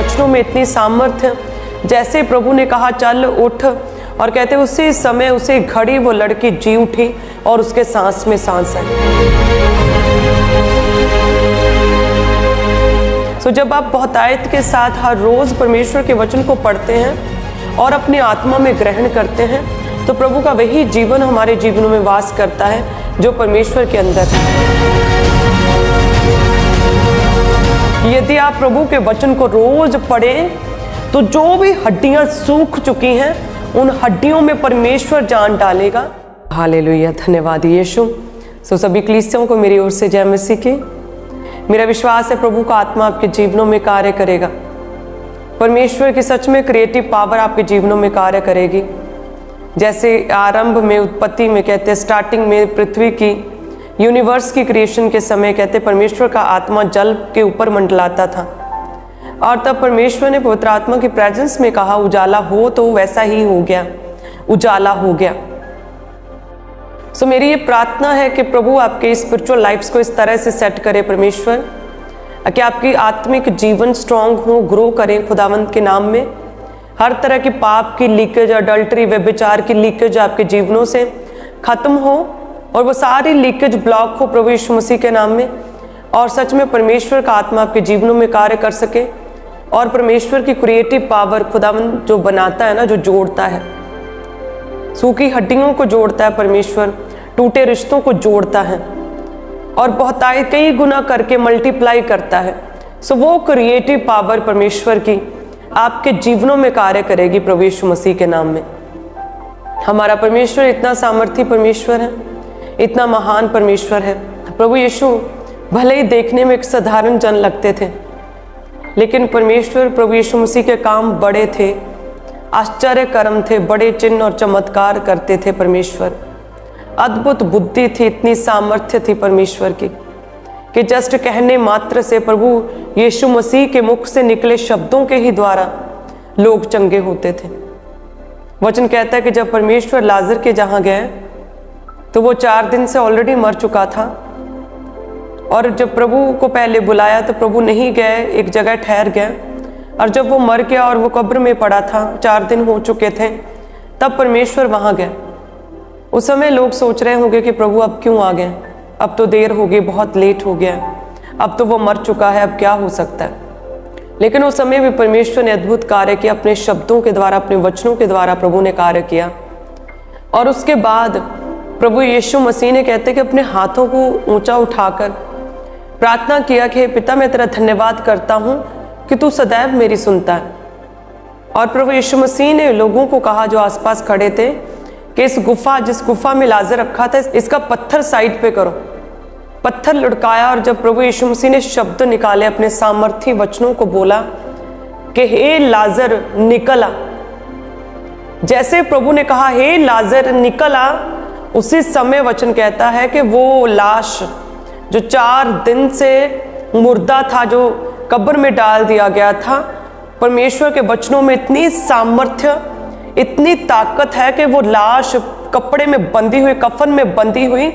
वचनों में इतनी सामर्थ्य, जैसे प्रभु ने कहा चल उठ, और कहते उसी समय उसी घड़ी वो लड़की जी उठी और उसके सांस में सांस आई। सो जब आप बहुतायत के साथ हर रोज परमेश्वर के वचन को पढ़ते हैं और अपनी आत्मा में ग्रहण करते हैं, तो प्रभु का वही जीवन हमारे जीवनों में वास करता है जो परमेश्वर के अंदर है। यदि आप प्रभु के वचन को रोज पढ़ें तो जो भी हड्डियां सूख चुकी हैं उन हड्डियों में परमेश्वर जान डालेगा। हालेलुया, धन्यवाद यीशु। सो सभी कलीसियाओं को मेरी ओर से जय मसीह की। मेरा विश्वास है प्रभु का आत्मा आपके जीवनों में कार्य करेगा। परमेश्वर की सच में क्रिएटिव पावर आपके जीवनों में कार्य करेगी। जैसे आरंभ में, उत्पत्ति में कहते, स्टार्टिंग में पृथ्वी की, यूनिवर्स की क्रिएशन के समय कहते परमेश्वर का आत्मा जल के ऊपर मंडलाता था, और तब परमेश्वर ने पवित्र आत्मा की प्रेजेंस में कहा उजाला हो, तो वैसा ही हो गया, उजाला हो गया। सो मेरी ये प्रार्थना है कि प्रभु आपके स्पिरिचुअल लाइफ्स को इस तरह से सेट करे परमेश्वर, कि आपकी आत्मिक जीवन स्ट्रांग हो, ग्रो करें खुदावंत के नाम में। हर तरह की पाप की लीकेज, अडल्ट्री, व्यभिचार की लीकेज आपके जीवनों से खत्म हो, और वो सारी लीकेज ब्लॉक हो प्रभु यीशु मसीह के नाम में, और सच में परमेश्वर का आत्मा आपके जीवनों में कार्य कर सके। और परमेश्वर की क्रिएटिव पावर, खुदावंत जो बनाता है ना, जो जोड़ता है, सूखी हड्डियों को जोड़ता है परमेश्वर, टूटे रिश्तों को जोड़ता है, और बहुतायत कई गुना करके मल्टीप्लाई करता है। सो वो क्रिएटिव पावर परमेश्वर की आपके जीवनों में कार्य करेगी प्रभु यीशु मसीह के नाम में। हमारा परमेश्वर इतना सामर्थी परमेश्वर है, इतना महान परमेश्वर है। प्रभु यीशु भले ही देखने में एक साधारण जन लगते थे, लेकिन परमेश्वर प्रभु यीशु मसीह के काम बड़े थे, आश्चर्य कर्म थे, बड़े चिन्ह और चमत्कार करते थे परमेश्वर। अद्भुत बुद्धि थी, इतनी सामर्थ्य थी परमेश्वर की कि जस्ट कहने मात्र से प्रभु यीशु मसीह के मुख से निकले शब्दों के ही द्वारा लोग चंगे होते थे। वचन कहता है कि जब परमेश्वर लाजर के जहाँ गए तो वो 4 दिन से ऑलरेडी मर चुका था, और जब प्रभु को पहले बुलाया तो प्रभु नहीं गए, एक जगह ठहर गए, और जब वो मर गया और वो कब्र में पड़ा था, 4 दिन हो चुके थे, तब परमेश्वर वहाँ गए। उस समय लोग सोच रहे होंगे कि प्रभु अब क्यों आ गए, अब तो देर हो गई, बहुत लेट हो गया, अब तो वो मर चुका है, अब क्या हो सकता है। लेकिन उस समय भी परमेश्वर ने अद्भुत कार्य किया, अपने शब्दों के द्वारा, अपने वचनों के द्वारा प्रभु ने कार्य किया। और उसके बाद प्रभु यीशु मसीह ने कहते कि अपने हाथों को ऊंचा उठाकर प्रार्थना किया कि पिता, मैं तेरा धन्यवाद करता हूँ कि तू सदैव मेरी सुनता है। और प्रभु यीशु मसीह ने लोगों को कहा जो आसपास खड़े थे कि इस गुफा, जिस गुफा में लाजर रखा था, इसका पत्थर साइड पे करो। पत्थर लुढ़काया, और जब प्रभु यीशु मसीह ने शब्द निकाले, अपने सामर्थी वचनों को बोला कि हे लाजर निकल आ, जैसे प्रभु ने कहा हे लाजर निकल आ, उसी समय वचन कहता है कि वो लाश जो 4 दिन से मुर्दा था, जो कब्र में डाल दिया गया था, परमेश्वर के वचनों में इतनी सामर्थ्य, इतनी ताकत है कि वो लाश कपड़े में बंधी हुई, कफन में बंधी हुई,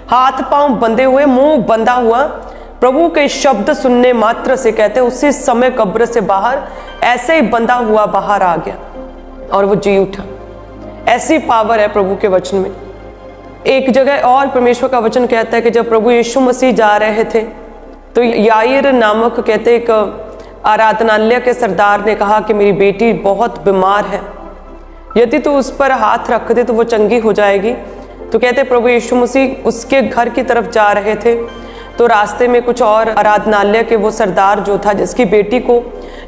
हाथ पांव बंधे हुए, मुंह बंधा हुआ, प्रभु के शब्द सुनने मात्र से कहते उसी समय कब्र से बाहर ऐसे ही बंधा हुआ बाहर आ गया और वो जी उठा। ऐसी पावर है प्रभु के वचन में। एक जगह और परमेश्वर का वचन कहता है कि जब प्रभु यीशु मसीह जा रहे थे तो याईर नामक कहते एक आराधनालय के सरदार ने कहा कि मेरी बेटी बहुत बीमार है, यदि तू उस पर हाथ रख दे तो वो चंगी हो जाएगी। तो कहते प्रभु यीशु मसीह उसके घर की तरफ जा रहे थे, तो रास्ते में कुछ और आराधनालय के वो सरदार जो था, जिसकी बेटी को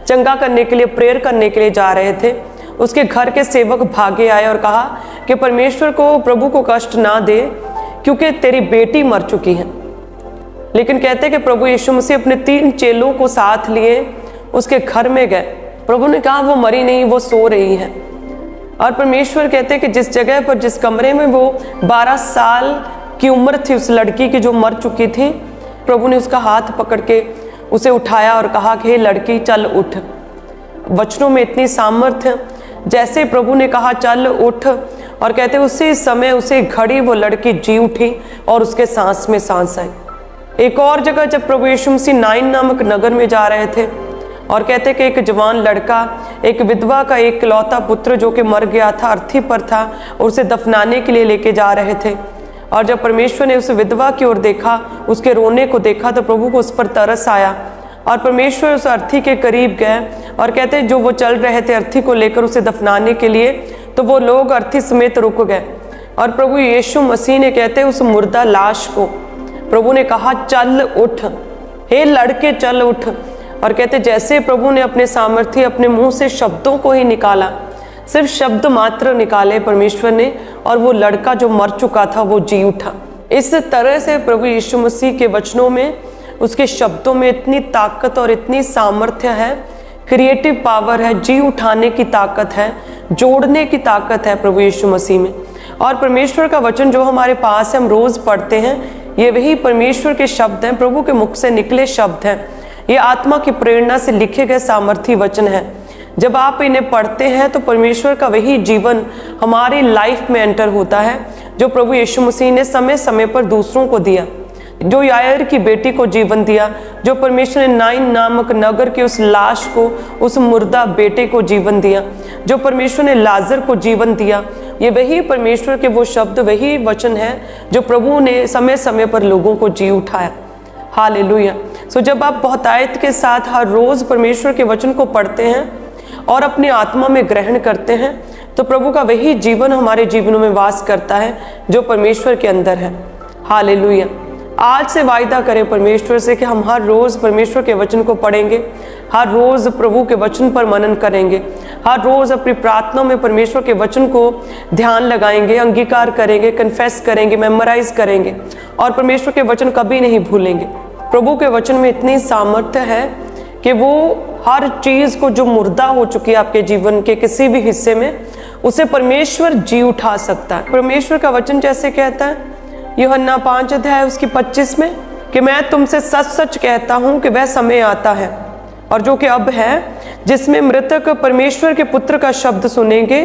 चंगा करने के लिए, प्रेयर करने के लिए जा रहे थे, उसके घर के सेवक भागे आए और कहा कि परमेश्वर को, प्रभु को कष्ट ना दे, क्योंकि तेरी बेटी मर चुकी है। लेकिन कहते कि प्रभु यीशु मसीह अपने 3 चेलों को साथ लिए उसके घर में गए। प्रभु ने कहा वो मरी नहीं, वो सो रही है। और परमेश्वर कहते कि जिस जगह पर, जिस कमरे में वो 12 साल की उम्र थी उस लड़की की जो मर चुकी थी, प्रभु ने उसका हाथ पकड़ के उसे उठाया और कहा कि हे लड़की चल उठ। वचनों में इतनी सामर्थ्य, जैसे प्रभु ने कहा चल उठ, और कहते उसी समय, उसी घड़ी वो लड़की जी उठी और उसके सांस में सांस आई। एक और जगह जब प्रभु यीशु मसीह नाइन नामक नगर में जा रहे थे, और कहते कि एक जवान लड़का, एक विधवा का एक इकलौता पुत्र जो कि मर गया था, अर्थी पर था, और उसे दफनाने के लिए लेके जा रहे थे। और जब परमेश्वर ने उस विधवा की ओर देखा, उसके रोने को देखा, तो प्रभु को उस पर तरस आया और परमेश्वर उस अर्थी के करीब गए। और कहते जो वो चल रहे थे अर्थी को लेकर उसे दफनाने के लिए, तो वो लोग अर्थी समेत रुक गए। और प्रभु यीशु मसीह ने कहते उस मुर्दा लाश को प्रभु ने कहा, चल उठ, हे लड़के चल उठ। और कहते जैसे प्रभु ने अपने सामर्थ्य अपने मुंह से शब्दों को ही निकाला, सिर्फ शब्द मात्र निकाले परमेश्वर ने, और वो लड़का जो मर चुका था वो जी उठा। इस तरह से प्रभु यीशु मसीह के वचनों में, उसके शब्दों में इतनी ताकत और इतनी सामर्थ्य है, क्रिएटिव पावर है, जी उठाने की ताकत है, जोड़ने की ताकत है प्रभु यीशु मसीह में। और परमेश्वर का वचन जो हमारे पास है, हम रोज पढ़ते हैं, ये वही परमेश्वर के शब्द हैं, प्रभु के मुख से निकले शब्द हैं। ये आत्मा की प्रेरणा से लिखे गए सामर्थी वचन है। जब आप इन्हें पढ़ते हैं तो परमेश्वर का वही जीवन हमारी लाइफ में एंटर होता है, जो प्रभु यीशु मसीह ने समय समय पर दूसरों को दिया, जो यायर की बेटी को जीवन दिया, जो परमेश्वर ने नाइन नामक नगर के उस लाश को, उस मुर्दा बेटे को जीवन दिया, जो परमेश्वर ने लाजर को जीवन दिया। ये वही परमेश्वर के वो शब्द, वही वचन है जो प्रभु ने समय समय पर लोगों को जी उठाया। हालेलुया। सो जब आप बहुतायत के साथ हर रोज परमेश्वर के वचन को पढ़ते हैं और अपनी आत्मा में ग्रहण करते हैं, तो प्रभु का वही जीवन हमारे जीवनों में वास करता है जो परमेश्वर के अंदर है। हालेलुया। आज से वायदा करें परमेश्वर से कि हम हर रोज परमेश्वर के वचन को पढ़ेंगे, हर रोज प्रभु के वचन पर मनन करेंगे, हर रोज अपनी प्रार्थनाओं में परमेश्वर के वचन को ध्यान लगाएंगे, अंगीकार करेंगे, कन्फेस करेंगे, मेमोराइज करेंगे, और परमेश्वर के वचन कभी नहीं भूलेंगे। प्रभु के वचन में इतनी सामर्थ्य है कि वो हर चीज को जो मुर्दा हो चुकी है आपके जीवन के किसी भी हिस्से में, उसे परमेश्वर जी उठा सकता है। परमेश्वर का वचन जैसे कहता है यूहन्ना 5 अध्याय उसकी 25 में कि मैं तुमसे सच सच कहता हूं कि वह समय आता है और जो कि अब है, जिसमें मृतक परमेश्वर के पुत्र का शब्द सुनेंगे,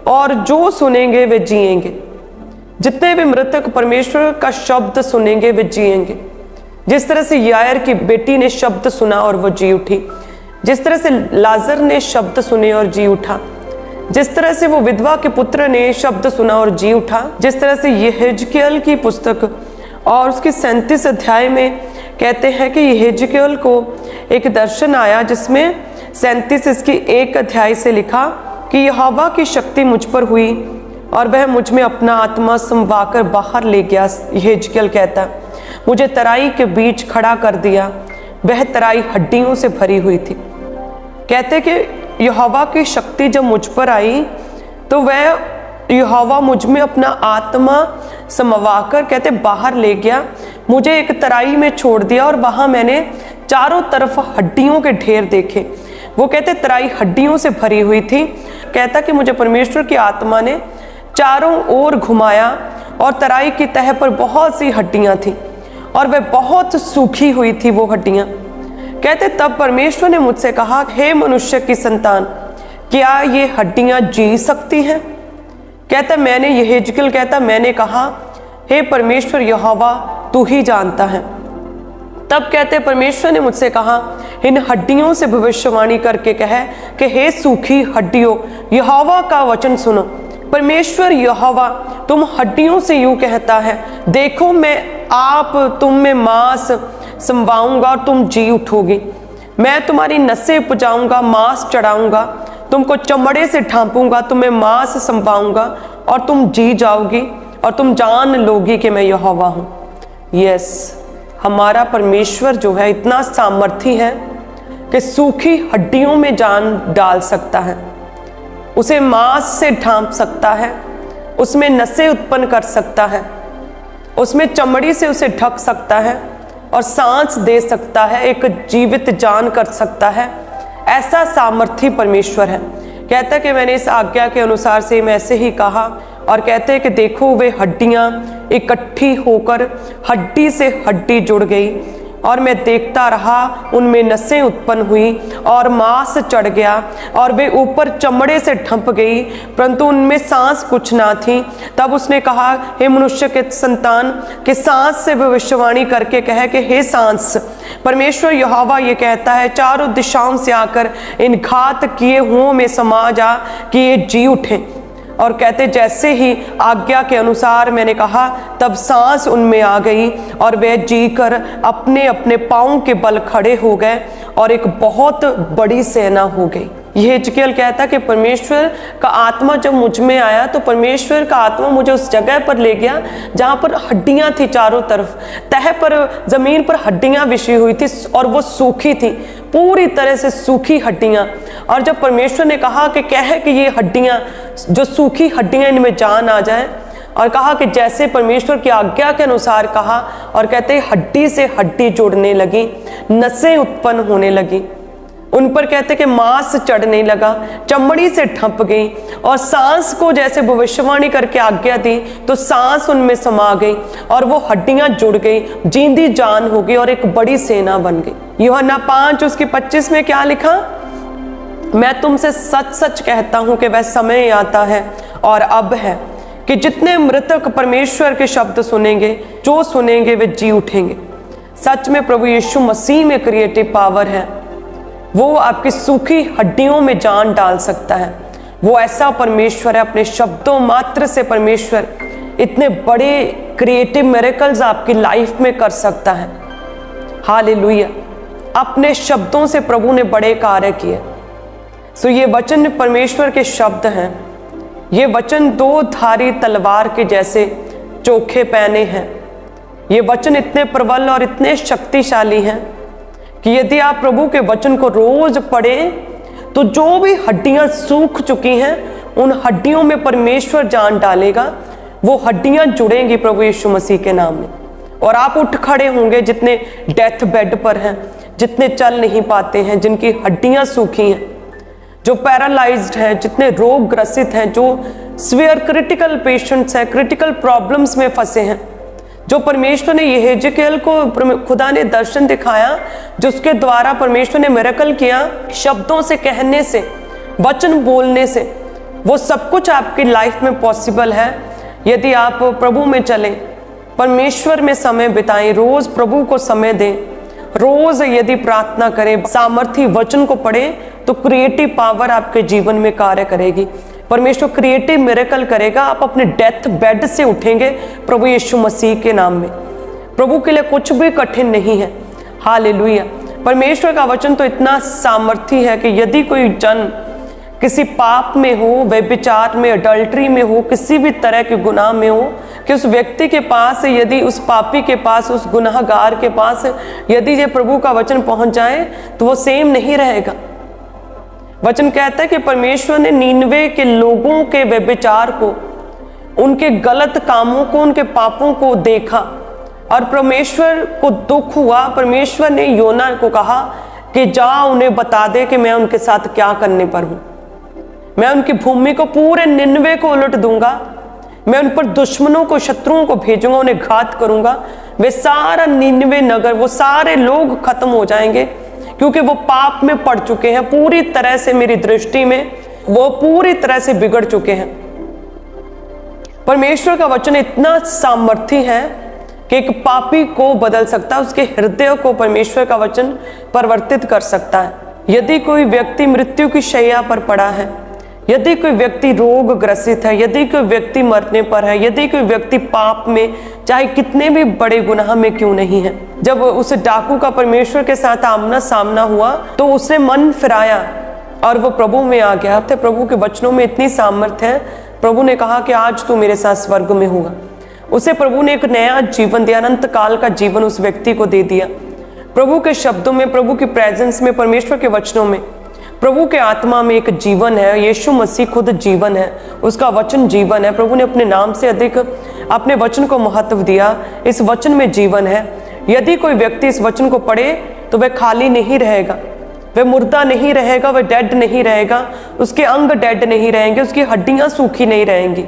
और जो सुनेंगे वे जिएंगे। जितने भी मृतक परमेश्वर का शब्द सुनेंगे वे जिएंगे। जिस तरह से यायर की बेटी ने शब्द सुना और वो जी उठी, जिस तरह से लाजर ने शब्द सुने और जी उठा, जिस तरह से वो विधवा के पुत्र ने शब्द सुना और जी उठा, जिस तरह से यहेजकेल की पुस्तक और उसकी 37 अध्याय में कहते हैं कि यहेजकेल को एक दर्शन आया, जिसमें 37 इसकी 1 अध्याय से लिखा कि यहोवा की शक्ति मुझ पर हुई और वह मुझ में अपना आत्मा समवाकर बाहर ले गया। यहेजकेल कहता, मुझे तराई के बीच खड़ा कर दिया, वह तराई हड्डियों से भरी हुई थी। कहते कि यहोवा की शक्ति जब मुझ पर आई तो वह यहोवा मुझ में अपना आत्मा समवाकर कहते बाहर ले गया, मुझे एक तराई में छोड़ दिया और वहां मैंने चारों तरफ हड्डियों के ढेर देखे। वो कहते तराई हड्डियों से भरी हुई थी। कहता कि मुझे परमेश्वर की आत्मा ने चारों ओर घुमाया और तराई की तह पर बहुत सी हड्डियां थी और वह बहुत सूखी हुई थी वो हड्डियां। कहते तब परमेश्वर ने मुझसे कहा, हे मनुष्य की संतान, क्या ये हड्डियां जी सकती हैं? कहता मैंने, यहेजकेल कहता मैंने कहा, हे परमेश्वर यहोवा तू ही जानता है। तब कहते परमेश्वर ने मुझसे कहा, इन हड्डियों से भविष्यवाणी करके कहे कि हे सूखी हड्डियों, यहोवा का वचन सुनो। परमेश्वर यहोवा तुम हड्डियों से यूं कहता है, देखो मैं आप तुम में मांस समवाऊंगा और तुम जी उठोगी। मैं तुम्हारी नसें उपजाऊंगा, मांस चढ़ाऊंगा, तुमको चमड़े से ढांपूंगा, तुम्हें मांस समवाऊंगा और तुम जी जाओगी और तुम जान लोगी कि मैं यहोवा हूं। यस, हमारा परमेश्वर जो है इतना सामर्थी है कि सूखी हड्डियों में जान डाल सकता है, उसे मांस से ढांप सकता है, उसमें नसें उत्पन्न कर सकता है, उसमें चमड़ी से उसे ढक सकता है और सांस दे सकता है, एक जीवित जान कर सकता है। ऐसा सामर्थी परमेश्वर है। कहता है कि मैंने इस आज्ञा के अनुसार से मैं ऐसे ही कहा, और कहते हैं कि देखो वे हड्डियां इकट्ठी होकर हड्डी से हड्डी जुड़ गई और मैं देखता रहा, उनमें नसें उत्पन्न हुई और मांस चढ़ गया और वे ऊपर चमड़े से ढंप गई, परंतु उनमें सांस कुछ ना थी। तब उसने कहा, हे मनुष्य के संतान, कि सांस से भविष्यवाणी करके कहे कि हे सांस, परमेश्वर यहोवा ये कहता है, चारों दिशाओं से आकर इन घात किए हुओं में समा जा कि ये जी उठे। और कहते, जैसे ही आज्ञा के अनुसार मैंने कहा, तब सांस उनमें आ गई और वे जी कर अपने अपने पांवों के बल खड़े हो गए और एक बहुत बड़ी सेना हो गई। यह हिजकिय्याह कहता कि परमेश्वर का आत्मा जब मुझ में आया तो परमेश्वर का आत्मा मुझे उस जगह पर ले गया जहाँ पर हड्डियाँ थी, चारों तरफ तह पर जमीन पर हड्डियाँ बिछी हुई थी और वो सूखी थी, पूरी तरह से सूखी हड्डियाँ। और जब परमेश्वर ने कहा कि कहे कि ये हड्डियाँ, जो सूखी हड्डियाँ, इनमें जान आ जाए, और कहा कि जैसे परमेश्वर की आज्ञा के अनुसार कहा, और कहते हड्डी से हड्डी जुड़ने लगी, नसें उत्पन्न होने लगी, उन पर कहते कि मांस चढ़ने लगा, चमड़ी से ढंप गई, और सांस को जैसे भविष्यवाणी करके आज्ञा दी तो सांस उनमें समा गई और वो हड्डियां जुड़ गई, जींदी जान हो गई और एक बड़ी सेना बन गई। यूहन्ना 5:25 में क्या लिखा? मैं तुमसे सच सच कहता हूं कि वह समय आता है और अब है कि जितने मृतक परमेश्वर के शब्द सुनेंगे, जो सुनेंगे वे जी उठेंगे। सच में प्रभु यीशु मसीह में क्रिएटिव पावर है, वो आपकी सूखी हड्डियों में जान डाल सकता है। वो ऐसा परमेश्वर है, अपने शब्दों मात्र से परमेश्वर इतने बड़े क्रिएटिव मिरेकल्स आपकी लाइफ में कर सकता है। हालेलुया। अपने शब्दों से प्रभु ने बड़े कार्य किए। सो ये वचन परमेश्वर के शब्द हैं। ये वचन दो धारी तलवार के जैसे चोखे पहने हैं। ये वचन इतने प्रबल और इतने शक्तिशाली हैं कि यदि आप प्रभु के वचन को रोज पढ़ें तो जो भी हड्डियां सूख चुकी हैं उन हड्डियों में परमेश्वर जान डालेगा। वो हड्डियां जुड़ेंगी प्रभु यीशु मसीह के नाम में, और आप उठ खड़े होंगे। जितने डेथ बेड पर हैं, जितने चल नहीं पाते हैं, जिनकी हड्डियां सूखी हैं, जो पैरालाइज्ड हैं, जितने रोग ग्रसित हैं, जो सीवियर क्रिटिकल पेशेंट्स हैं, क्रिटिकल प्रॉब्लम्स में फंसे हैं, जो परमेश्वर ने ये हिजकिय्याह को खुदा ने दर्शन दिखाया, जिसके द्वारा परमेश्वर ने मिरेकल किया, शब्दों से कहने से, वचन बोलने से, वो सब कुछ आपकी लाइफ में पॉसिबल है यदि आप प्रभु में चलें, परमेश्वर में समय बिताएं, रोज प्रभु को समय दें, रोज यदि प्रार्थना करें, सामर्थी वचन को पढ़ें, तो क्रिएटिव पावर आपके जीवन में कार्य करेगी। परमेश्वर क्रिएटिव मिरेकल करेगा। आप अपने डेथ बेड से उठेंगे प्रभु यीशु मसीह के नाम में। प्रभु के लिए कुछ भी कठिन नहीं है। हालेलुया। परमेश्वर का वचन तो इतना सामर्थी है कि यदि कोई जन किसी पाप में हो, व्यभिचार में, अडल्ट्री में हो, किसी भी तरह के गुनाह में हो, कि उस व्यक्ति के पास, यदि उस पापी के पास, उस गुनाहगार के पास यदि ये प्रभु का वचन पहुंच जाए तो वो सेम नहीं रहेगा। वचन कहता है कि परमेश्वर ने नीनवे के लोगों के व्यभिचार को, उनके गलत कामों को, उनके पापों को देखा और परमेश्वर को दुख हुआ। परमेश्वर ने योना को कहा कि जा उन्हें बता दे कि मैं उनके साथ क्या करने पर हूं। मैं उनकी भूमि को, पूरे निन्वे को उलट दूंगा। मैं उन पर दुश्मनों को, शत्रुओं को भेजूंगा, उन्हें घात करूंगा। वे सारा निन्वे नगर, वो सारे लोग खत्म हो जाएंगे क्योंकि वो पाप में पड़ चुके हैं। पूरी तरह से मेरी दृष्टि में वो पूरी तरह से बिगड़ चुके हैं। परमेश्वर का वचन इतना सामर्थी है कि एक पापी को बदल सकता है, उसके हृदय को परमेश्वर का वचन परिवर्तित कर सकता है। यदि कोई व्यक्ति मृत्यु की शैया पर पड़ा है, यदि कोई व्यक्ति रोग ग्रसित है, यदि कोई व्यक्ति मरने पर है, यदि कोई व्यक्ति पाप में, चाहे कितने भी बड़े गुनाह में क्यों नहीं है, जब उस डाकू का परमेश्वर के साथ आमना सामना हुआ तो उसने मन फिराया और वो प्रभु में आ गया। थे प्रभु के वचनों में इतनी सामर्थ्य है। प्रभु ने कहा कि आज तू मेरे साथ स्वर्ग में होगा। उसे प्रभु ने एक नया जीवन दिया, अनंत काल का जीवन उस व्यक्ति को दे दिया। प्रभु के शब्दों में, प्रभु की प्रेजेंस में, परमेश्वर के वचनों में, प्रभु के आत्मा में एक जीवन है। यीशु मसीह खुद जीवन है, उसका वचन जीवन है। प्रभु ने अपने नाम से अधिक अपने वचन को महत्व दिया। इस वचन में जीवन है। यदि कोई व्यक्ति इस वचन को पढ़े तो वह खाली नहीं रहेगा, वह मुर्दा नहीं रहेगा, वह डेड नहीं रहेगा, उसके अंग डेड नहीं रहेंगे, उसकी हड्डियां सूखी नहीं रहेंगी।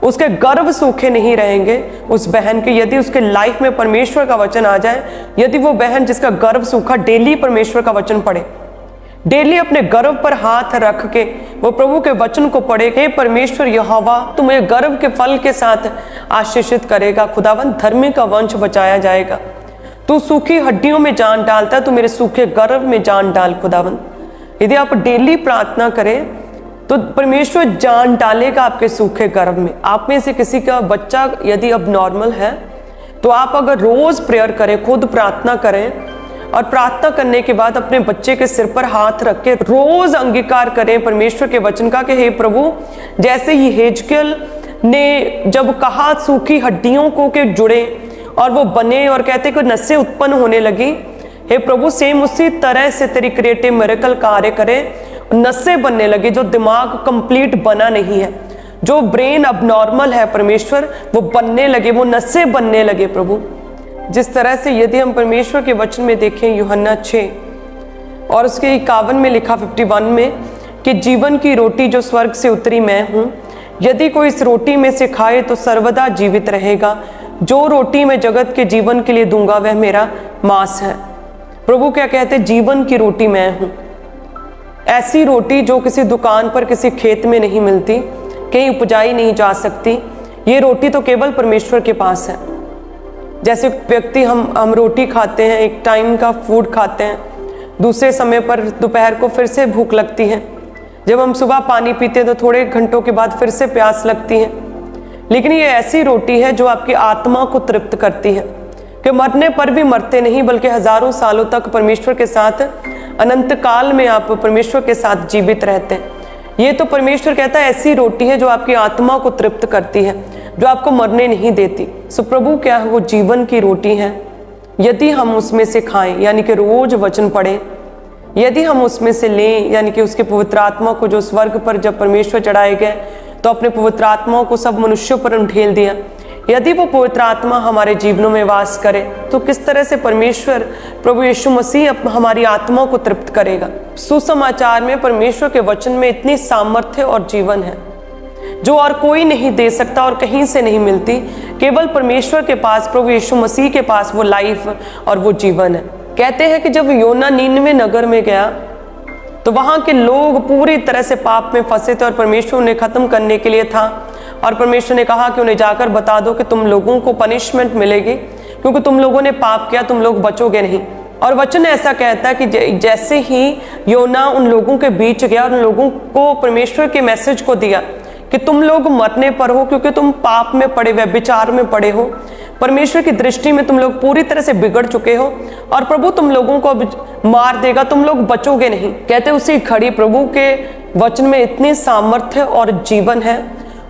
उसके गर्भ सूखे नहीं रहेंगे उस बहन के, यदि उसके लाइफ में परमेश्वर का वचन आ जाए। यदि वो बहन जिसका गर्भ सूखा डेली परमेश्वर का वचन पढ़े, डेली अपने गर्भ पर हाथ रख के वो प्रभु के वचन को पढ़े, हे परमेश्वर यहोवा तुम्हें गर्भ के फल के साथ आशीषित करेगा, खुदावन धर्मी का वंश बचाया जाएगा। तू सूखी हड्डियों में जान डालता है, तू मेरे सूखे गर्भ में जान डाल खुदावन। यदि आप डेली प्रार्थना करें तो परमेश्वर जान डालेगा आपके सूखे गर्भ में। आप में से किसी का बच्चा यदि अब नॉर्मल है तो आप अगर रोज प्रेयर करें, खुद प्रार्थना करें और प्रार्थना करने के बाद अपने बच्चे के सिर पर हाथ रख के रोज अंगीकार करें परमेश्वर के वचन का कि हे प्रभु, जैसे ही हेजकेल ने जब कहा सूखी हड्डियों को के जुड़े और वो बने और कहते कि नसें उत्पन्न होने लगी, हे प्रभु सेम उसी तरह से तेरी क्रिएटिव मिरेकल कार्य करे, नसें बनने लगी। जो दिमाग कंप्लीट बना नहीं है, जो ब्रेन अब नॉर्मल है परमेश्वर, वो बनने लगे, वो नसें बनने लगे प्रभु। जिस तरह से यदि हम परमेश्वर के वचन में देखें यूहन्ना 6 और उसके 51 में लिखा 51 में कि जीवन की रोटी जो स्वर्ग से उतरी मैं हूँ, यदि कोई इस रोटी में से खाए तो सर्वदा जीवित रहेगा। जो रोटी मैं जगत के जीवन के लिए दूंगा वह मेरा मांस है। प्रभु क्या कहते, जीवन की रोटी मैं हूँ। ऐसी रोटी जो किसी दुकान पर किसी खेत में नहीं मिलती, कहीं उपजाई नहीं जा सकती, ये रोटी तो केवल परमेश्वर के पास है। जैसे व्यक्ति हम रोटी खाते हैं, एक टाइम का फूड खाते हैं, दूसरे समय पर दोपहर को फिर से भूख लगती है। जब हम सुबह पानी पीते हैं तो थोड़े घंटों के बाद फिर से प्यास लगती है। लेकिन ये ऐसी रोटी है जो आपकी आत्मा को तृप्त करती है कि मरने पर भी मरते नहीं, बल्कि हजारों सालों तक परमेश्वर के साथ, अनंत काल में आप परमेश्वर के साथ जीवित रहते हैं। ये तो परमेश्वर कहता है ऐसी रोटी है जो आपकी आत्मा को तृप्त करती है, जो आपको मरने नहीं देती। सो प्रभु क्या है, वो जीवन की रोटी है। यदि हम उसमें से खाएं, यानी कि रोज वचन पढ़ें, यदि हम उसमें से लें, यानी कि उसके पवित्र आत्मा को जो स्वर्ग पर जब परमेश्वर चढ़ाए गए तो अपने पवित्र आत्माओं को सब मनुष्यों पर ढेल दिया, यदि वो पवित्र आत्मा हमारे जीवनों में वास करे तो किस तरह से परमेश्वर प्रभु यीशु मसीह हमारी आत्मा को तृप्त करेगा। सुसमाचार में परमेश्वर के वचन में इतनी सामर्थ्य और जीवन है जो और कोई नहीं दे सकता और कहीं से नहीं मिलती। केवल परमेश्वर के पास, प्रभु यीशु मसीह के पास वो लाइफ और वो जीवन है। कहते हैं कि जब योना नीनवे नगर में गया तो वहां के लोग पूरी तरह से पाप में फंसे थे और परमेश्वर उन्हें खत्म करने के लिए था। और परमेश्वर ने कहा कि उन्हें जाकर बता दो कि तुम लोगों को पनिशमेंट मिलेगी क्योंकि तुम लोगों ने पाप किया, तुम लोग बचोगे नहीं। और वचन ऐसा कहता है कि जैसे ही योना उन लोगों के बीच गया और उन लोगों को परमेश्वर के मैसेज को दिया कि तुम लोग मरने पर हो क्योंकि तुम पाप में पड़े, व्यभिचार में पड़े हो, परमेश्वर की दृष्टि में तुम लोग पूरी तरह से बिगड़ चुके हो और प्रभु तुम लोगों को मार देगा, तुम लोग बचोगे नहीं। कहते उसी घड़ी प्रभु के वचन में इतनी सामर्थ्य और जीवन है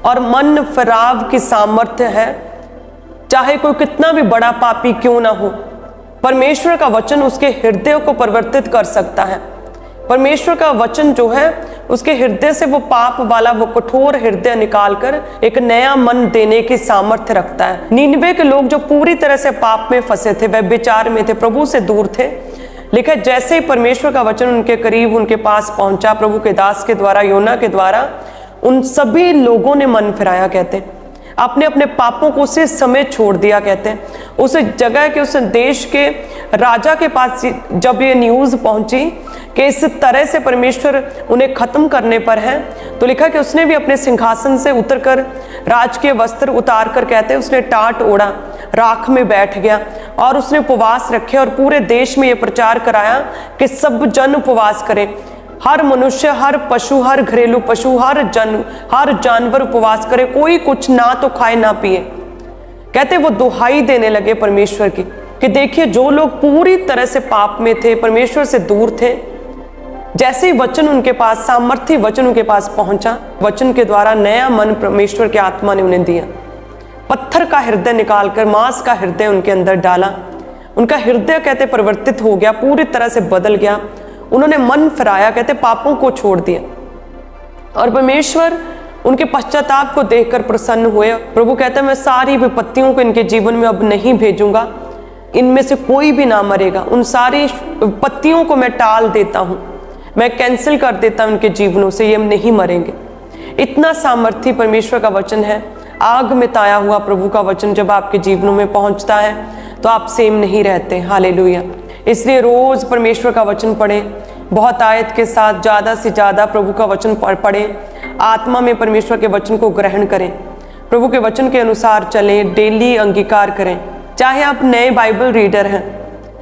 और मन फिराव की सामर्थ्य है। चाहे कोई कितना भी बड़ा पापी क्यों ना हो, परमेश्वर का वचन उसके हृदय को परिवर्तित कर सकता है। परमेश्वर का वचन जो है उसके हृदय से वो पाप वाला वो कठोर हृदय निकालकर एक नया मन देने की सामर्थ्य रखता है। नीनवे के लोग जो पूरी तरह से पाप में फंसे थे, वह विचार में थे, प्रभु से दूर थे, लिखा जैसे ही परमेश्वर का वचन उनके करीब, उनके पास पहुंचा प्रभु के दास के द्वारा, योना के द्वारा, उन सभी लोगों ने मन फिराया। कहते अपने अपने पापों को उसी समय छोड़ दिया। कहते हैं उस जगह के, उस देश के राजा के पास जब ये न्यूज़ पहुंची कि इस तरह से परमेश्वर उन्हें खत्म करने पर है, तो लिखा कि उसने भी अपने सिंहासन से उतरकर राजकीय वस्त्र उतार कर, कहते हैं उसने टाट ओढ़ा, राख में बैठ गया और उसने उपवास रखे और पूरे देश में ये प्रचार कराया कि सब जन उपवास करें। हर मनुष्य, हर पशु, हर घरेलू पशु, हर जानवर उपवास करे, कोई कुछ ना तो खाए ना पिए। कहते वो दुहाई देने लगे परमेश्वर की कि देखिए जो लोग पूरी तरह से पाप में थे, परमेश्वर से दूर थे, जैसे ही वचन उनके पास, सामर्थ्य वचन उनके पास पहुंचा, वचन के द्वारा नया मन परमेश्वर के आत्मा ने उन्हें दिया। पत्थर का हृदय निकालकर मांस का हृदय उनके अंदर डाला। उनका हृदय कहते परिवर्तित हो गया, पूरी तरह से बदल गया। उन्होंने मन फिराया, कहते पापों को छोड़ दिया और परमेश्वर उनके पश्चाताप को देखकर प्रसन्न हुए। प्रभु कहते हैं मैं सारी विपत्तियों को इनके जीवन में अब नहीं भेजूंगा, इनमें से कोई भी ना मरेगा। उन सारी विपत्तियों को मैं टाल देता हूं, मैं कैंसिल कर देता हूं उनके जीवनों से, ये नहीं मरेंगे। इतना सामर्थ्य परमेश्वर का वचन है। आग में ताया हुआ प्रभु का वचन जब आपके जीवनों में पहुंचता है तो आप सेम नहीं रहते। हालेलुया। इसलिए रोज परमेश्वर का वचन पढ़ें, बहुत आयत के साथ ज़्यादा से ज़्यादा प्रभु का वचन पढ़ें, आत्मा में परमेश्वर के वचन को ग्रहण करें, प्रभु के वचन के अनुसार चलें, डेली अंगीकार करें। चाहे आप नए बाइबल रीडर हैं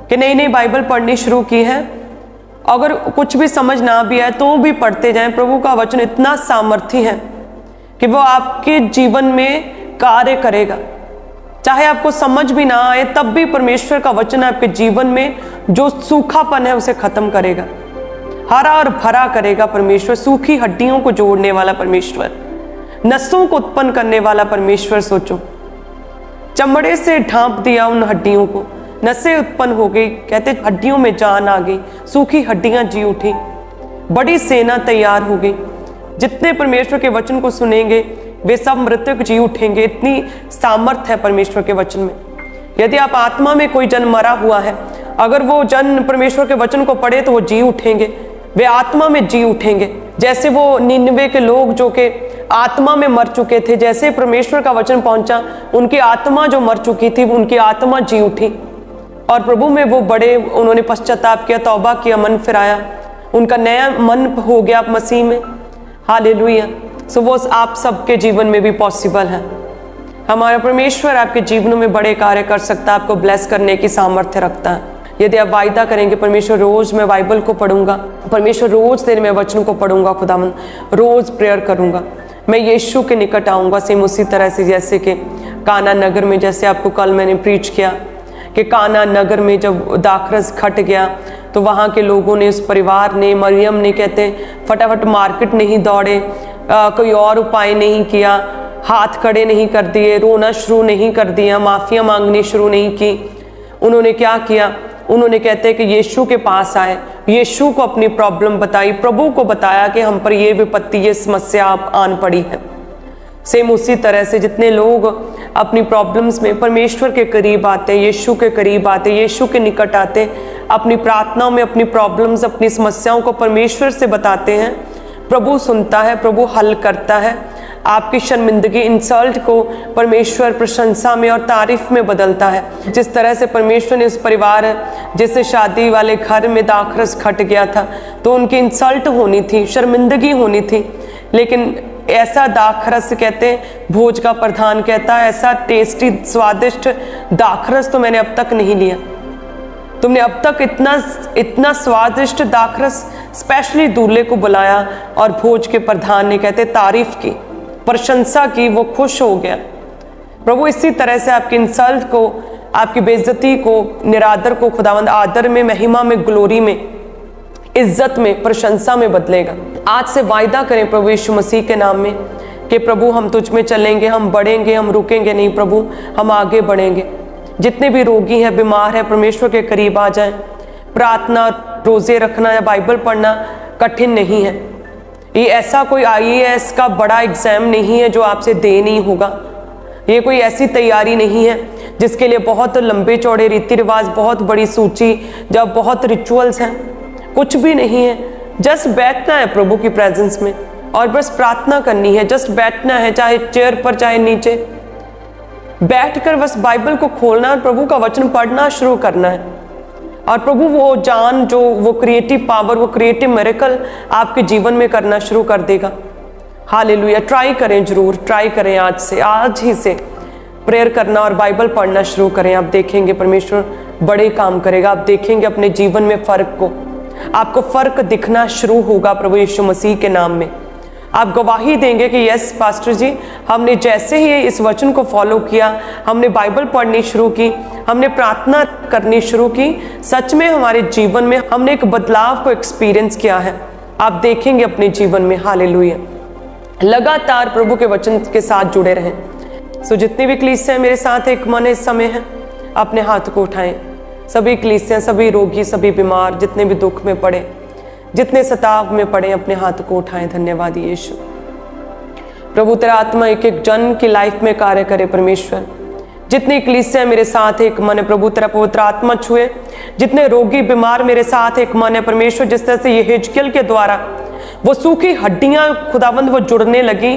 कि नई नई बाइबल पढ़नी शुरू की है, अगर कुछ भी समझ ना भी आए तो भी पढ़ते जाएं। प्रभु का वचन इतना सामर्थी है कि वो आपके जीवन में कार्य करेगा। चाहे आपको समझ भी ना आए तब भी परमेश्वर का वचन आपके जीवन में जो सूखापन है उसे खत्म करेगा, हरा और भरा करेगा। परमेश्वर सूखी हड्डियों को जोड़ने वाला परमेश्वर, नसों को उत्पन्न करने वाला परमेश्वर। सोचो, चमड़े से ढांप दिया उन हड्डियों को, नसें उत्पन्न हो गई, कहते हड्डियों में जान आ गई, सूखी हड्डियां जी उठी, बड़ी सेना तैयार हो गई। जितने परमेश्वर के वचन को सुनेंगे वे सब मृतक जी उठेंगे। इतनी सामर्थ है परमेश्वर के वचन में। यदि आप आत्मा में कोई जन मरा हुआ है, अगर वो जन परमेश्वर के वचन को पढ़े तो वो जी उठेंगे, वे आत्मा में जी उठेंगे। जैसे वो निनवे के लोग जो कि आत्मा में मर चुके थे, जैसे परमेश्वर का वचन पहुंचा, उनकी आत्मा जो मर चुकी थी उनकी आत्मा जी उठी और प्रभु में वो बड़े, उन्होंने पश्चाताप किया, तौबा किया, मन फिराया, उनका नया मन हो गया मसीह में। हालेलुया। सो वो आप सबके जीवन में भी पॉसिबल है। हमारा परमेश्वर आपके जीवनों में बड़े कार्य कर सकता है, आपको ब्लेस करने की सामर्थ्य रखता है। यदि आप वायदा करेंगे, परमेश्वर रोज मैं बाइबल को पढ़ूंगा, परमेश्वर रोज तेरे मैं वचन को पढ़ूंगा, खुदावन रोज प्रेयर करूंगा, मैं यीशु के निकट आऊंगा। सेम उसी तरह से जैसे कि काना नगर में, जैसे आपको कल मैंने प्रीच किया कि काना नगर में जब दाखरस खट गया तो वहाँ के लोगों ने, उस परिवार ने, मरियम ने, कहते फटाफट मार्केट नहीं दौड़े, कोई और उपाय नहीं किया, हाथ खड़े नहीं कर दिए, रोना शुरू नहीं कर दिया, माफिया मांगनी शुरू नहीं की। उन्होंने क्या किया? उन्होंने कहते हैं कि यीशु के पास आए, यीशु को अपनी प्रॉब्लम बताई, प्रभु को बताया कि हम पर ये विपत्ति, ये समस्या आन पड़ी है। सेम उसी तरह से जितने लोग अपनी प्रॉब्लम्स में परमेश्वर के करीब आते, यीशु के करीब आते, यीशु के निकट आते, अपनी प्रार्थनाओं में अपनी प्रॉब्लम्स, अपनी समस्याओं को परमेश्वर से बताते हैं, प्रभु सुनता है, प्रभु हल करता है। आपकी शर्मिंदगी, इंसल्ट को परमेश्वर प्रशंसा में और तारीफ में बदलता है। जिस तरह से परमेश्वर ने उस परिवार, जैसे शादी वाले घर में दाखरस खट गया था तो उनकी इंसल्ट होनी थी, शर्मिंदगी होनी थी, लेकिन ऐसा दाखरस, कहते हैं भोज का प्रधान कहता है, ऐसा टेस्टी स्वादिष्ट दाखरस तो मैंने अब तक नहीं लिया। तुमने अब तक इतना स्वादिष्ट दाखरस, स्पेशली दूल्हे को बुलाया और भोज के प्रधान ने, कहते तारीफ की, प्रशंसा की, वो खुश हो गया। प्रभु इसी तरह से आपकी इंसल्ट को, आपकी बेइज्जती को, निरादर को खुदावंद आदर में, महिमा में, ग्लोरी में, इज्जत में, प्रशंसा में बदलेगा। आज से वायदा करें प्रभु यीशु मसीह के नाम में कि प्रभु हम तुझ में चलेंगे, हम बढ़ेंगे, हम रुकेंगे नहीं प्रभु, हम आगे बढ़ेंगे। जितने भी रोगी हैं, बीमार हैं, परमेश्वर के करीब आ जाएं। प्रार्थना, रोजे रखना या बाइबल पढ़ना कठिन नहीं है। ये ऐसा कोई IAS का बड़ा एग्जाम नहीं है जो आपसे दे नहीं होगा। ये कोई ऐसी तैयारी नहीं है जिसके लिए बहुत लंबे चौड़े रीति रिवाज, बहुत बड़ी सूची, जब बहुत रिचुअल्स हैं, कुछ भी नहीं है। जस्ट बैठना है प्रभु की प्रेजेंस में और बस प्रार्थना करनी है। जस्ट बैठना है, चाहे चेयर पर चाहे नीचे, बैठकर बस बाइबल को खोलना और प्रभु का वचन पढ़ना शुरू करना है। और प्रभु वो जान, जो वो क्रिएटिव पावर, वो क्रिएटिव मिरेकल आपके जीवन में करना शुरू कर देगा। हालेलुया। ट्राई करें, जरूर ट्राई करें, आज ही से प्रेयर करना और बाइबल पढ़ना शुरू करें। आप देखेंगे परमेश्वर बड़े काम करेगा। आप देखेंगे अपने जीवन में फर्क को, आपको फर्क दिखना शुरू होगा प्रभु यीशु मसीह के नाम में। आप गवाही देंगे कि यस पास्टर जी, हमने जैसे ही इस वचन को फॉलो किया, हमने बाइबल पढ़नी शुरू की, हमने प्रार्थना करनी शुरू की, सच में हमारे जीवन में हमने एक बदलाव को एक्सपीरियंस किया है। आप देखेंगे अपने जीवन में। हालेलुया। लगातार प्रभु के वचन के साथ जुड़े रहें। सो जितनी भी कलीसियां मेरे साथ एक मन इस समय है, अपने हाथ को उठाएं। सभी कलीसियां, सभी रोगी, सभी बीमार, जितने भी दुख में पड़े, जितने सताव में पड़े, अपने हाथ को उठाएं। धन्यवाद यीशु। प्रभु तेरा आत्मा एक एक जन की लाइफ में कार्य करे परमेश्वर। जितनी कलीसियां मेरे साथ एक मन है प्रभु, तेरा पवित्र आत्मा छुए। जितने रोगी बीमार मेरे साथ एक मन है परमेश्वर, जिस तरह से ये हिजकिय्याह के द्वारा वो सूखी हड्डियां खुदावंद वो जुड़ने लगी,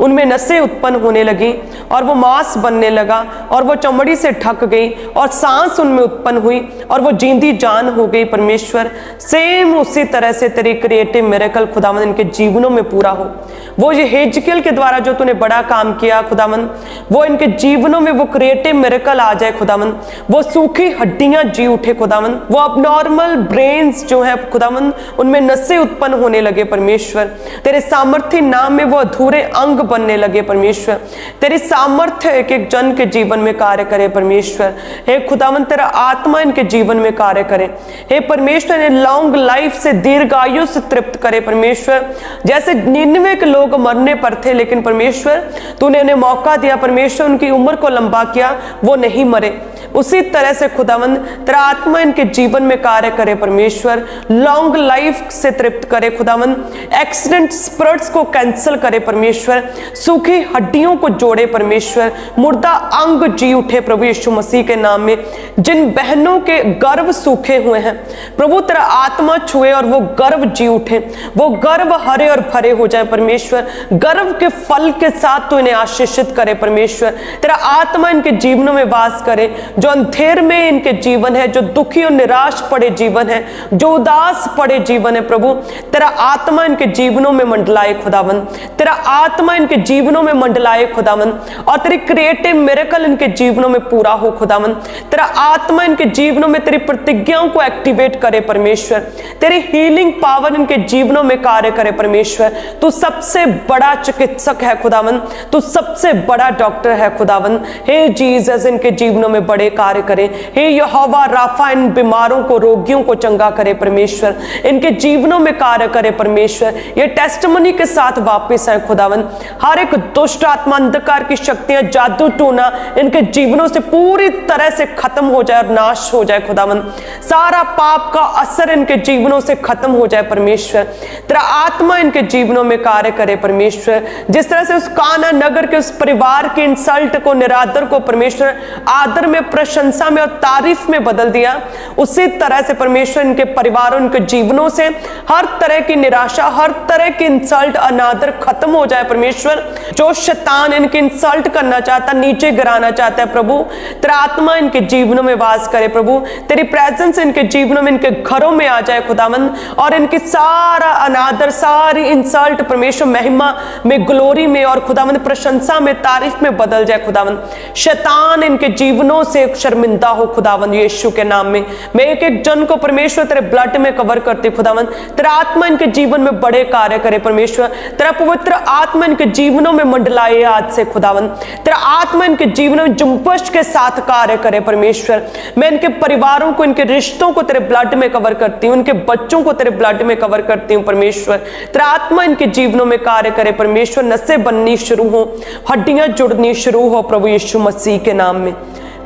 उनमें नसें उत्पन्न होने लगी और वो मांस बनने लगा और वो चमड़ी से ढक गई और सांस उनमें उत्पन्न हुई और वो जींदी जान हो गई। परमेश्वर सेम उसी तरह से तेरी क्रिएटिव मिरेकल खुदावन इनके जीवनों में पूरा हो। वो ये हेजकेल के द्वारा जो तूने बड़ा काम किया खुदावन, वो इनके जीवनों में वो क्रिएटिव मिरेकल आ जाए खुदावन। वो सूखी हड्डियां जी उठे खुदावन, वो अबनॉर्मल ब्रेन्स जो है खुदावन उनमें नसें उत्पन्न होने लगे। परमेश्वर तेरे सामर्थ्य नाम में वो अधूरे अंग बनने लगे। परमेश्वर तेरी सामर्थ्य एक एक जन के जीवन में कार्य करे। परमेश्वर हे खुदावन तेरा आत्मा इनके जीवन में कार्य करे। हे परमेश्वर ने लॉन्ग लाइफ से दीर्घायु से तृप्त करे। परमेश्वर जैसे 99 के लोग मरने पर थे, लेकिन परमेश्वर तूने उन्हें मौका दिया। परमेश्वर उनकी उम्र को लंबा किया, वो नहीं मरे। उसी तरह से खुदावंद तेरा आत्मा इनके जीवन में कार्य करे। परमेश्वर लॉन्ग लाइफ से तृप्त करे। खुदावंद एक्सीडेंट स्पिरिट्स को कैंसिल करे। परमेश्वर सूखी हड्डियों को जोड़े। परमेश्वर मुर्दा अंग जी उठे प्रभु यीशु मसीह के नाम में। जिन बहनों के गर्भ सूखे हुए हैं प्रभु तेरा आत्मा छुए और वो गर्भ जी उठे, वो गर्भ हरे और भरे हो जाए। परमेश्वर गर्भ के फल के साथ तो इन्हें आशीषित करे। परमेश्वर तेरा आत्मा इनके जीवनों में वास करे। जो अंधेर में इनके जीवन है, जो दुखी और निराश पड़े जीवन है, जो उदास पड़े जीवन है, प्रभु तेरा आत्मा इनके जीवनों में मंडलाए। खुदावन तेरा आत्मा इनके जीवनों में मंडलाए खुदावन, और तेरी क्रिएटिव मिरेकल इनके जीवनों में पूरा हो। खुदावन तेरा आत्मा इनके जीवनों में तेरी प्रतिज्ञाओं को एक्टिवेट करे। परमेश्वर तेरी हीलिंग पावर इनके जीवनों में कार्य करे। परमेश्वर तू सबसे बड़ा चिकित्सक है खुदावन, तू सबसे बड़ा डॉक्टर है खुदावन। हे जीसस इनके जीवनों में बड़े कार्य करे। हे यहोवा राफा इन बीमारों को, रोगियों को चंगा करे। परमेश्वर इनके जीवनों में कार्य करे। परमेश्वर ये टेस्टिमनी के साथ वापस आए खुदावन। हर एक दुष्ट आत्मा, अंधकार की शक्तियां, जादू टोना इनके जीवनों से पूरी तरह से खत्म हो जाए और नाश हो जाए। खुदावन सारा पाप का असर इनके जीवनों से खत्म हो जाए। परमेश्वर तेरा आत्मा इनके जीवनों में कार्य करे। परमेश्वर जिस तरह से उस काना नगर के उस परिवार के इंसल्ट को, निरादर को परमेश्वर आदर में, प्रशंसा में और तारीफ में बदल दिया, उसी तरह से परमेश्वर इनके परिवारों, इनके जीवनों से हर तरह की निराशा, हर तरह की इंसल्ट, अनादर खत्म हो जाए। परमेश्वर जो शैतान इनकी इंसल्ट करना चाहता, नीचे गिराना चाहता है, प्रभु तेरा आत्मा इनके जीवनों में वास करे। प्रभु तेरी प्रेजेंस इनके जीवनों में, इनके घरों में आ जाए खुदावंद, और इनकी सारा अनादर, सारी इंसल्ट परमेश्वर महिमा में, ग्लोरी में और खुदावंद प्रशंसा में, तारीफ में बदल जाए। खुदावंद शैतान इनके जीवनों से शर्मिंदा हो। खुदावंद यीशु के नाम में मैं एक एक जन को परमेश्वर तेरे ब्लड में कवर करती। खुदावंद तेरा आत्मा इनके जीवन में बड़े कार्य करे। परमेश्वर तेरा पवित्र आत्मा इनके जीवनों में मंडलाए आज से। खुदावंद तेरा आत्मा इनके जीवनों में जुम्बश के साथ कार्य करे। परमेश्वर मैं इनके परिवारों को, इनके रिश्तों को तेरे ब्लड में कवर करती हूँ, इनके बच्चों को तेरे ब्लड में कवर करती हूँ। परमेश्वर तेरा आत्मा इनके जीवनों में कार्य करे। परमेश्वर नसें बननी शुरू हो, हड्डियां जुड़नी शुरू हो प्रभु यीशु मसीह के नाम में।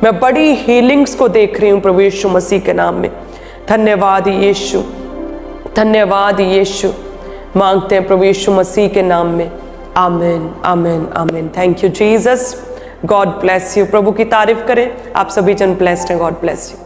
मैं बड़ी हीलिंग्स को देख रही हूँ प्रभु यीशु मसीह के नाम में। धन्यवाद यीशु, धन्यवाद यीशु। मांगते हैं प्रभु यीशु मसीह के नाम में। आमीन, आमीन, आमीन। Thank you Jesus. God bless you. प्रभु की तारीफ करें। आप सभी जन ब्लेस्ड हैं। God bless you.